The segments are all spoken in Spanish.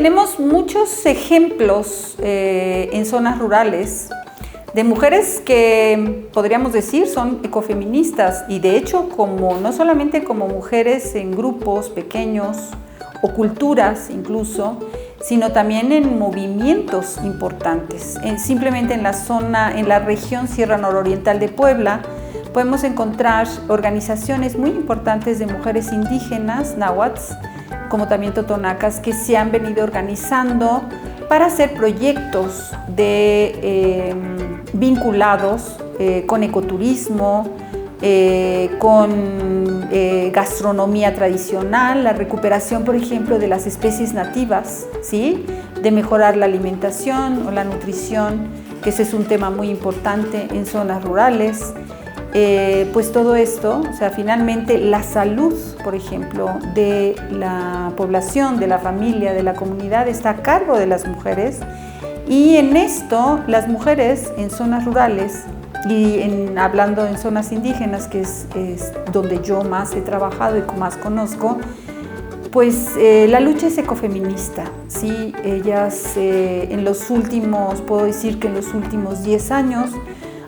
tenemos muchos ejemplos en zonas rurales de mujeres que podríamos decir son ecofeministas y de hecho no solamente como mujeres en grupos pequeños o culturas incluso, sino también en movimientos importantes. Simplemente en la región Sierra Nororiental de Puebla, podemos encontrar organizaciones muy importantes de mujeres indígenas, náhuatl, como también totonacas, que se han venido organizando para hacer proyectos vinculados con ecoturismo, con gastronomía tradicional, la recuperación, por ejemplo, de las especies nativas, ¿sí? De mejorar la alimentación o la nutrición, que ese es un tema muy importante en zonas rurales. Pues todo esto, o sea, finalmente la salud, por ejemplo, de la población, de la familia, de la comunidad, está a cargo de las mujeres. Y en esto, las mujeres en zonas rurales y hablando en zonas indígenas, que es donde yo más he trabajado y más conozco, pues la lucha es ecofeminista, ¿sí? Ellas puedo decir que en los últimos 10 años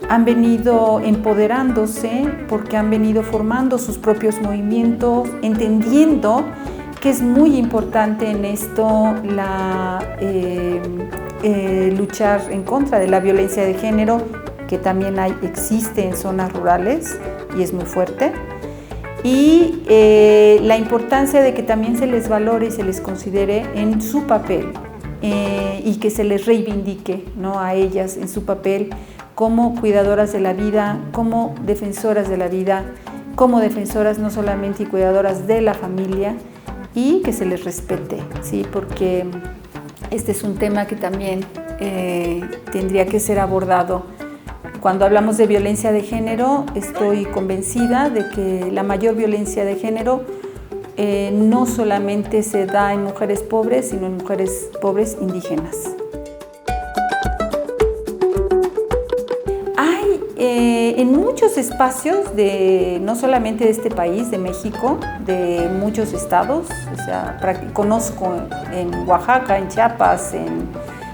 han venido empoderándose porque han venido formando sus propios movimientos, entendiendo que es muy importante en esto luchar en contra de la violencia de género, que también existe en zonas rurales y es muy fuerte, y la importancia de que también se les valore y se les considere en su papel y que se les reivindique, ¿no?, a ellas en su papel como cuidadoras de la vida, como defensoras de la vida, como defensoras no solamente y cuidadoras de la familia, y que se les respete, ¿sí? Porque este es un tema que también tendría que ser abordado. Cuando hablamos de violencia de género, estoy convencida de que la mayor violencia de género no solamente se da en mujeres pobres, sino en mujeres pobres indígenas. En muchos espacios, no solamente de este país, de México, de muchos estados, o sea, conozco en Oaxaca, en Chiapas, en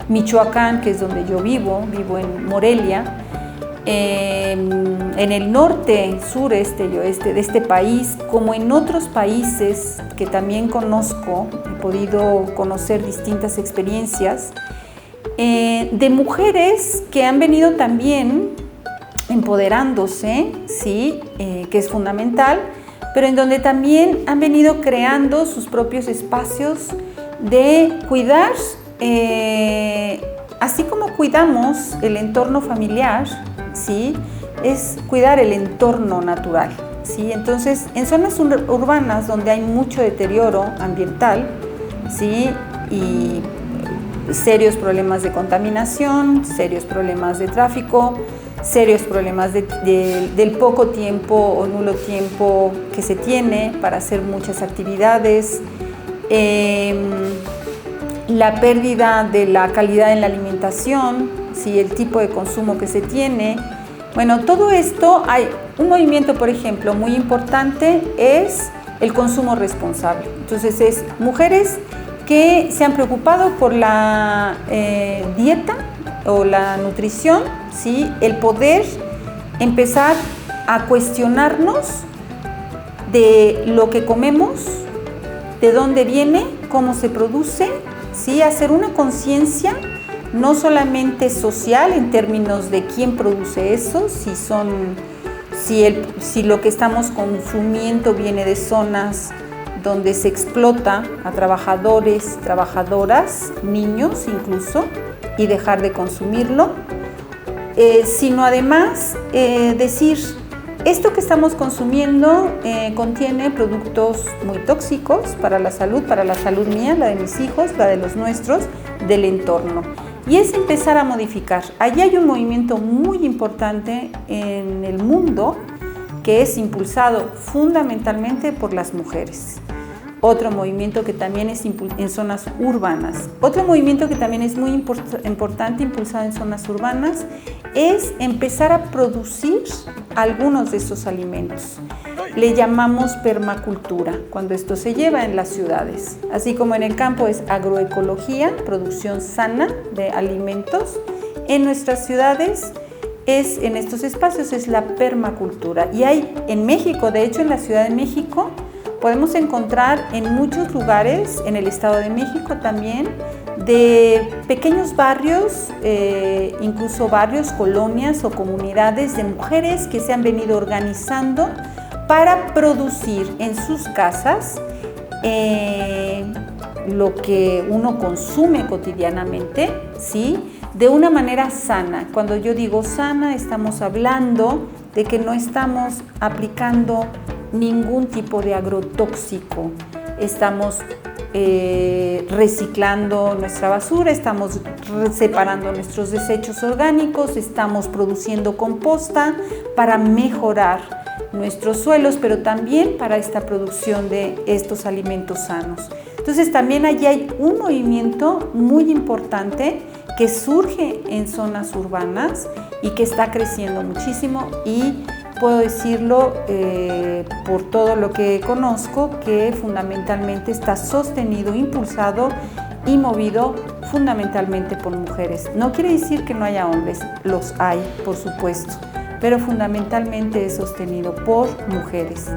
Michoacán, que es donde yo vivo en Morelia, en el norte, sureste y oeste de este país, como en otros países que también conozco, he podido conocer distintas experiencias, de mujeres que han venido también empoderándose, ¿sí? Que es fundamental, pero en donde también han venido creando sus propios espacios de cuidar, así como cuidamos el entorno familiar, ¿sí? Es cuidar el entorno natural, ¿sí? Entonces, en zonas urbanas donde hay mucho deterioro ambiental, ¿sí? Y serios problemas de contaminación, serios problemas de tráfico, serios problemas del poco tiempo o nulo tiempo que se tiene para hacer muchas actividades, la pérdida de la calidad en la alimentación, ¿sí? El tipo de consumo que se tiene. Bueno, todo esto, hay un movimiento, por ejemplo, muy importante, es el consumo responsable. Entonces, es mujeres que se han preocupado por la dieta o la nutrición, ¿sí? El poder empezar a cuestionarnos de lo que comemos, de dónde viene, cómo se produce, ¿sí? Hacer una conciencia no solamente social en términos de quién produce eso, si lo que estamos consumiendo viene de zonas donde se explota a trabajadores, trabajadoras, niños incluso, y dejar de consumirlo, sino además decir, esto que estamos consumiendo contiene productos muy tóxicos para la salud mía, la de mis hijos, la de los nuestros, del entorno. Y es empezar a modificar. Allí hay un movimiento muy importante en el mundo que es impulsado fundamentalmente por las mujeres. Otro movimiento que también es en zonas urbanas. Otro movimiento que también es muy importante impulsado en zonas urbanas es empezar a producir algunos de esos alimentos. le llamamos permacultura, cuando esto se lleva en las ciudades. Así como en el campo es agroecología, producción sana de alimentos, en nuestras ciudades en estos espacios es la permacultura. Y hay en México, de hecho en la Ciudad de México, podemos encontrar en muchos lugares, en el Estado de México también, de pequeños barrios, incluso barrios, colonias o comunidades de mujeres que se han venido organizando para producir en sus casas lo que uno consume cotidianamente, ¿sí? De una manera sana. Cuando yo digo sana, estamos hablando de que no estamos aplicando ningún tipo de agrotóxico. Estamos reciclando nuestra basura, estamos separando nuestros desechos orgánicos, estamos produciendo composta para mejorar nuestros suelos, pero también para esta producción de estos alimentos sanos. Entonces también allí hay un movimiento muy importante que surge en zonas urbanas y que está creciendo muchísimo, y puedo decirlo por todo lo que conozco, que fundamentalmente está sostenido, impulsado y movido fundamentalmente por mujeres. No quiere decir que no haya hombres, los hay, por supuesto, pero fundamentalmente es sostenido por mujeres.